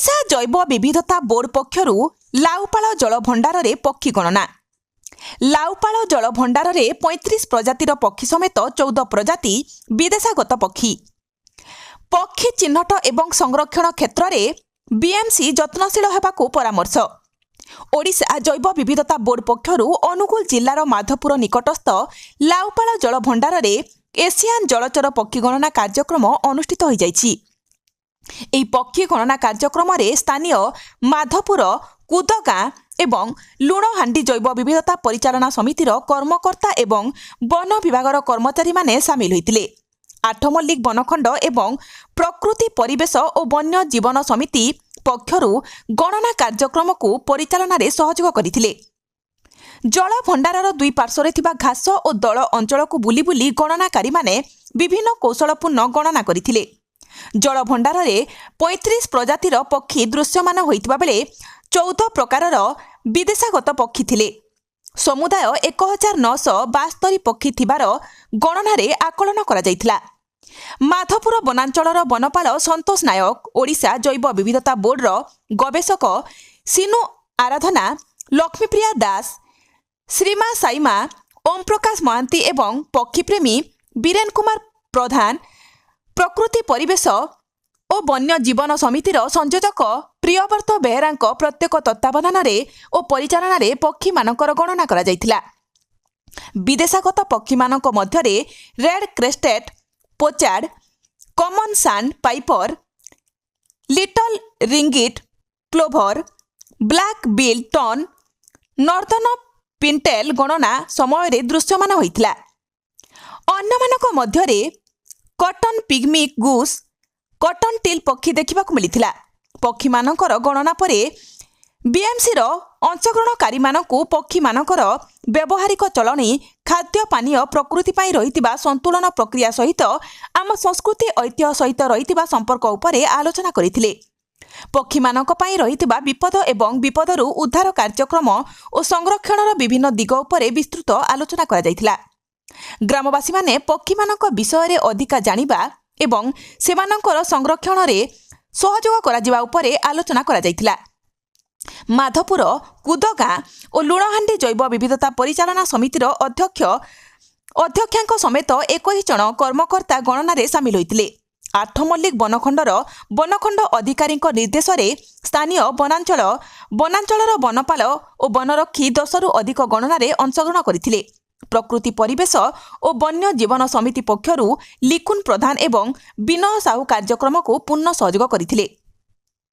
ओडिशा जैव विविधता बोर्ड पक्षरु लाउपाल जलभंडार रे पक्षी गणना। लाउपाल जलभंडार रे 35 प्रजातिर पक्षी समेत 14 प्रजाति विदेशागत पक्षी। पक्षी चिन्हट एवं संरक्षण क्षेत्र में बीएमसी यत्नशील हेबाकु परामर्श। ओडिशा जैव विविधता बोर्ड पक्षरु अनुगुल जिल्लार माधपुर निकटस्थ लाउपाल जलभंडार रे एशियान जलचर पक्षी गणना कार्यक्रम अनुष्ठित हो जाइछि। एही पक्षी गणना कार्यक्रम में स्थानीय माधपुर कुदगाँ एवं लुणहांडी जैव विविधता परिचालना समितिर कर्मकर्ता एवं वन विभागर कर्मचारी माने सामिल होइतिले। आठमल्लिक बनखंड एवं प्रकृति परिवेश और वन्य जीवन समिति पक्षरु गणना कार्यक्रम को परिचालना रे सहयोग करथिले। जल भंडारर दुई पार्श्वरे थिबा घास और दल अंचल को बुली बुली गणनाकारी माने विभिन्न कौशलपूर्ण गणना करथिले। जल भंडार रे 35 प्रजातिर पक्षी दृश्यमान होइतिबा बेले 14 प्रकारर विदेशागत पक्षी थिले। समुदाय 1972 पक्षी थिबार गणना रे आकलन करा जाइतिला। माधपुर वनांचलर वनपाल संतोष नायक, ओडिशा जैव विविधता बोर्डर गवेषक सिनु आराधना, लक्ष्मीप्रिया दास, श्रीमा साइमा, ओम प्रकाश महांती एवं पक्षीप्रेमी बीरेन कुमार प्रधान, प्रकृति परिवेश और वन्य जीवन समितिर संयोजक प्रियव्रत बेहेरा प्रत्येक तत्वावधान और परिचालन में पक्षी मानकर गणना करा जाइतिला। विदेशागत पक्षी मानक मध्यरे red crested pochard, common sand piper, little ringed plover, black bill ton, northern pintail गणना समय दृश्यमान होइतिला। अन्य मानक मध्यरे कटन पिग्मी गुस, कटन टिल पक्षी देखा मिलता। पक्षी मानकर गणना पर बीएमसी अंशग्रहणकारी मानकु पक्षी मानकर व्यवहारिक चलनी, खाद्य पानीय, प्रकृति पाई रहितिबा संतुलन प्रक्रिया सहित आम संस्कृति ऐतिह्य सहित रहितिबा संपर्क उपरे आलोचना करथिले। पक्षी मानक पाई रहितिबा विपद एवं विपदरु उद्धार कार्यक्रम और संरक्षणर विभिन्न दिग उपरे विस्तृत आलोचना करा जाइतिला। ग्रामवासी माने पक्षी मानक विषय रे अधिका जानिबा एवं सेमानकर संरक्षण रे सहयोग करा जिबा उपरे आलोचना करा जाइतिला। माधपुर कुदगाँ और लुणहांडी जैव विविधता परिचालना समितिर अध्यक्षांक समेत 21 जन कर्मकर्ता गणना रे सामिल होइतिले। आठमल्लिक बनखंडर बनखंड अधिकारी निर्देश रे स्थानीय वनांचलर वनपाल और वनरक्षी 10 रु अधिक गणना रे अंशग्रहण करथिले। प्रकृति परिवेश और वन्य जीवन समिति पक्षरु लिकुन प्रधान एवं विनय साहू कार्यक्रम को पूर्ण सहयोग करथिले।